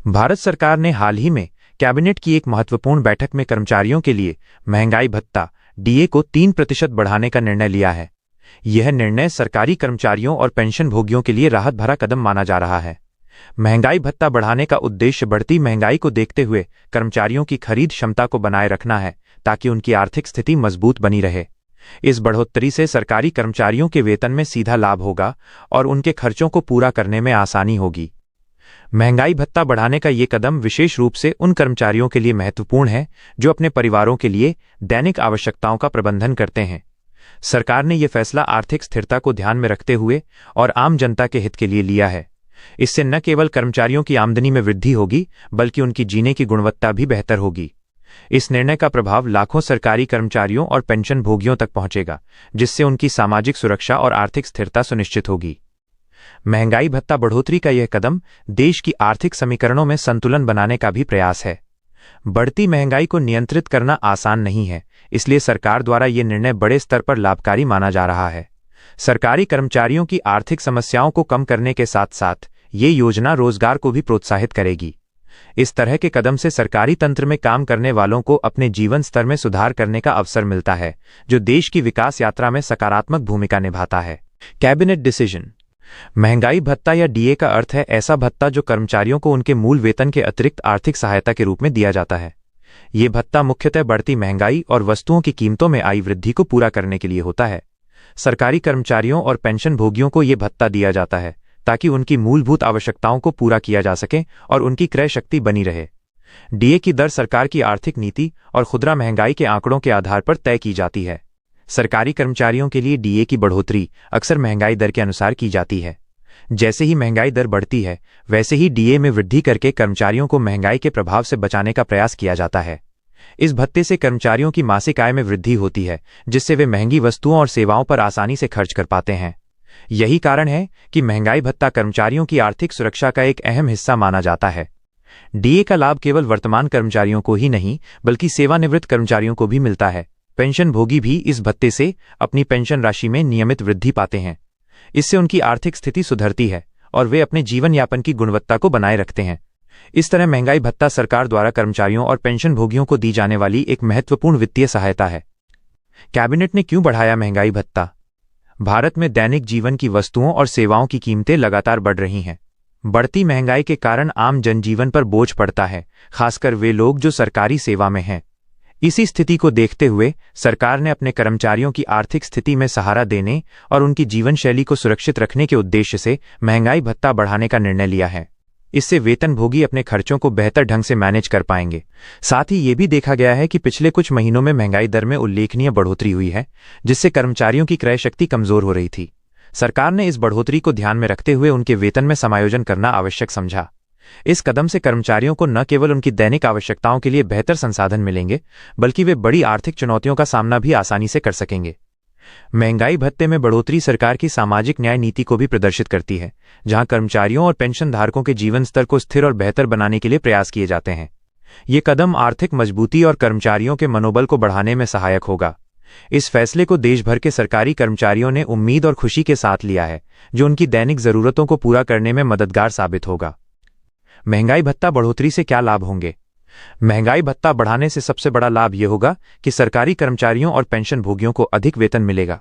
भारत सरकार ने हाल ही में कैबिनेट की एक महत्वपूर्ण बैठक में कर्मचारियों के लिए महंगाई भत्ता डीए को 3% बढ़ाने का निर्णय लिया है। यह निर्णय सरकारी कर्मचारियों और पेंशन भोगियों के लिए राहत भरा कदम माना जा रहा है। महंगाई भत्ता बढ़ाने का उद्देश्य बढ़ती महंगाई को देखते हुए कर्मचारियों की खरीद क्षमता को बनाए रखना है, ताकि उनकी आर्थिक स्थिति मजबूत बनी रहे। इस बढ़ोतरी से सरकारी कर्मचारियों के वेतन में सीधा लाभ होगा और उनके खर्चों को पूरा करने में आसानी होगी। महंगाई भत्ता बढ़ाने का ये कदम विशेष रूप से उन कर्मचारियों के लिए महत्वपूर्ण है जो अपने परिवारों के लिए दैनिक आवश्यकताओं का प्रबंधन करते हैं। सरकार ने यह फैसला आर्थिक स्थिरता को ध्यान में रखते हुए और आम जनता के हित के लिए लिया है। इससे न केवल कर्मचारियों की आमदनी में वृद्धि होगी, बल्कि उनकी जीने की गुणवत्ता भी बेहतर होगी। इस निर्णय का प्रभाव लाखों सरकारी कर्मचारियों और पेंशन भोगियों तक पहुंचेगा, जिससे उनकी सामाजिक सुरक्षा और आर्थिक स्थिरता सुनिश्चित होगी। महंगाई भत्ता बढ़ोतरी का यह कदम देश की आर्थिक समीकरणों में संतुलन बनाने का भी प्रयास है। बढ़ती महंगाई को नियंत्रित करना आसान नहीं है, इसलिए सरकार द्वारा यह निर्णय बड़े स्तर पर लाभकारी माना जा रहा है। सरकारी कर्मचारियों की आर्थिक समस्याओं को कम करने के साथ साथ ये योजना रोजगार को भी प्रोत्साहित करेगी। इस तरह के कदम से सरकारी तंत्र में काम करने वालों को अपने जीवन स्तर में सुधार करने का अवसर मिलता है, जो देश की विकास यात्रा में सकारात्मक भूमिका निभाता है। Cabinet decision. महंगाई भत्ता या डीए का अर्थ है ऐसा भत्ता जो कर्मचारियों को उनके मूल वेतन के अतिरिक्त आर्थिक सहायता के रूप में दिया जाता है। ये भत्ता मुख्यतः बढ़ती महंगाई और वस्तुओं की कीमतों में आई वृद्धि को पूरा करने के लिए होता है। सरकारी कर्मचारियों और पेंशन भोगियों को ये भत्ता दिया जाता है ताकि उनकी मूलभूत आवश्यकताओं को पूरा किया जा सके और उनकी क्रय शक्ति बनी रहे। डीए की दर सरकार की आर्थिक नीति और खुदरा महंगाई के आंकड़ों के आधार पर तय की जाती है। सरकारी कर्मचारियों के लिए डीए की बढ़ोतरी अक्सर महंगाई दर के अनुसार की जाती है। जैसे ही महंगाई दर बढ़ती है, वैसे ही डीए में वृद्धि करके कर्मचारियों को महंगाई के प्रभाव से बचाने का प्रयास किया जाता है। इस भत्ते से कर्मचारियों की मासिक आय में वृद्धि होती है, जिससे वे महंगी वस्तुओं और सेवाओं पर आसानी से खर्च कर पाते हैं। यही कारण है कि महंगाई भत्ता कर्मचारियों की आर्थिक सुरक्षा का एक अहम हिस्सा माना जाता है। डीए का लाभ केवल वर्तमान कर्मचारियों को ही नहीं, बल्कि सेवानिवृत्त कर्मचारियों को भी मिलता है। पेंशन भोगी भी इस भत्ते से अपनी पेंशन राशि में नियमित वृद्धि पाते हैं। इससे उनकी आर्थिक स्थिति सुधरती है और वे अपने जीवन यापन की गुणवत्ता को बनाए रखते हैं। इस तरह महंगाई भत्ता सरकार द्वारा कर्मचारियों और पेंशन भोगियों को दी जाने वाली एक महत्वपूर्ण वित्तीय सहायता है। कैबिनेट ने क्यों बढ़ाया महंगाई भत्ता? भारत में दैनिक जीवन की वस्तुओं और सेवाओं की कीमतें लगातार बढ़ रही हैं। बढ़ती महंगाई के कारण आम जनजीवन पर बोझ पड़ता है, खासकर वे लोग जो सरकारी सेवा में हैं। इसी स्थिति को देखते हुए सरकार ने अपने कर्मचारियों की आर्थिक स्थिति में सहारा देने और उनकी जीवन शैली को सुरक्षित रखने के उद्देश्य से महंगाई भत्ता बढ़ाने का निर्णय लिया है। इससे वेतनभोगी अपने खर्चों को बेहतर ढंग से मैनेज कर पाएंगे। साथ ही ये भी देखा गया है कि पिछले कुछ महीनों में महंगाई दर में उल्लेखनीय बढ़ोतरी हुई है, जिससे कर्मचारियों की क्रय शक्ति कमजोर हो रही थी। सरकार ने इस बढ़ोतरी को ध्यान में रखते हुए उनके वेतन में समायोजन करना आवश्यक समझा। इस कदम से कर्मचारियों को न केवल उनकी दैनिक आवश्यकताओं के लिए बेहतर संसाधन मिलेंगे, बल्कि वे बड़ी आर्थिक चुनौतियों का सामना भी आसानी से कर सकेंगे। महंगाई भत्ते में बढ़ोतरी सरकार की सामाजिक न्याय नीति को भी प्रदर्शित करती है, जहां कर्मचारियों और पेंशन धारकों के जीवन स्तर को स्थिर और बेहतर बनाने के लिए प्रयास किए जाते हैं। ये कदम आर्थिक मजबूती और कर्मचारियों के मनोबल को बढ़ाने में सहायक होगा। इस फैसले को देश भर के सरकारी कर्मचारियों ने उम्मीद और खुशी के साथ लिया है, जो उनकी दैनिक जरूरतों को पूरा करने में मददगार साबित होगा। महंगाई भत्ता बढ़ोतरी से क्या लाभ होंगे? महंगाई भत्ता बढ़ाने से सबसे बड़ा लाभ यह होगा कि सरकारी कर्मचारियों और पेंशन भोगियों को अधिक वेतन मिलेगा।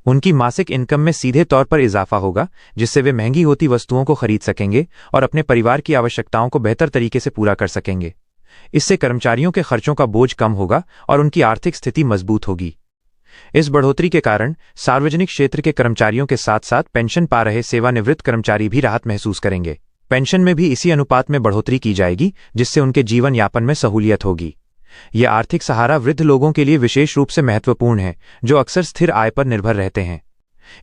उनकी मासिक इनकम में सीधे तौर पर इजाफा होगा, जिससे वे महंगी होती वस्तुओं को खरीद सकेंगे और अपने परिवार की आवश्यकताओं को बेहतर तरीके से पूरा कर सकेंगे। इससे कर्मचारियों के खर्चों का बोझ कम होगा और उनकी आर्थिक स्थिति मजबूत होगी। इस बढ़ोतरी के कारण सार्वजनिक क्षेत्र के कर्मचारियों के साथ साथ पेंशन पा रहे सेवानिवृत्त कर्मचारी भी राहत महसूस करेंगे। पेंशन में भी इसी अनुपात में बढ़ोतरी की जाएगी, जिससे उनके जीवन यापन में सहूलियत होगी। यह आर्थिक सहारा वृद्ध लोगों के लिए विशेष रूप से महत्वपूर्ण है, जो अक्सर स्थिर आय पर निर्भर रहते हैं।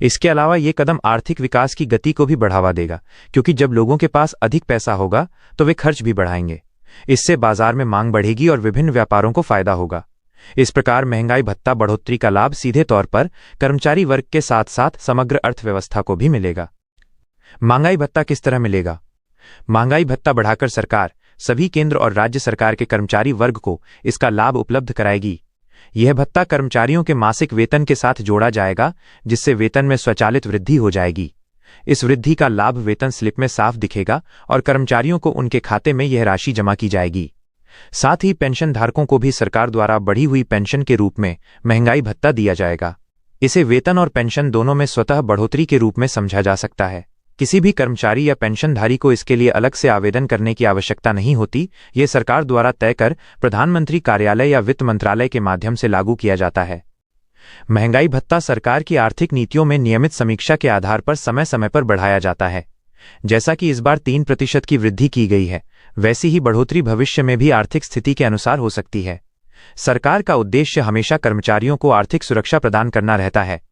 इसके अलावा ये कदम आर्थिक विकास की गति को भी बढ़ावा देगा, क्योंकि जब लोगों के पास अधिक पैसा होगा तो वे खर्च भी बढ़ाएंगे। इससे बाजार में मांग बढ़ेगी और विभिन्न व्यापारों को फायदा होगा। इस प्रकार महंगाई भत्ता बढ़ोतरी का लाभ सीधे तौर पर कर्मचारी वर्ग के साथ साथ समग्र अर्थव्यवस्था को भी मिलेगा। महंगाई भत्ता किस तरह मिलेगा? महंगाई भत्ता बढ़ाकर सरकार सभी केंद्र और राज्य सरकार के कर्मचारी वर्ग को इसका लाभ उपलब्ध कराएगी। यह भत्ता कर्मचारियों के मासिक वेतन के साथ जोड़ा जाएगा, जिससे वेतन में स्वचालित वृद्धि हो जाएगी। इस वृद्धि का लाभ वेतन स्लिप में साफ दिखेगा और कर्मचारियों को उनके खाते में यह राशि जमा की जाएगी। साथ ही पेंशन धारकों को भी सरकार द्वारा बढ़ी हुई पेंशन के रूप में महंगाई भत्ता दिया जाएगा। इसे वेतन और पेंशन दोनों में स्वतः बढ़ोतरी के रूप में समझा जा सकता है। किसी भी कर्मचारी या पेंशनधारी को इसके लिए अलग से आवेदन करने की आवश्यकता नहीं होती। ये सरकार द्वारा तय कर प्रधानमंत्री कार्यालय या वित्त मंत्रालय के माध्यम से लागू किया जाता है। महंगाई भत्ता सरकार की आर्थिक नीतियों में नियमित समीक्षा के आधार पर समय समय पर बढ़ाया जाता है। जैसा कि इस बार 3% की वृद्धि की गई है, वैसी ही बढ़ोतरी भविष्य में भी आर्थिक स्थिति के अनुसार हो सकती है। सरकार का उद्देश्य हमेशा कर्मचारियों को आर्थिक सुरक्षा प्रदान करना रहता है।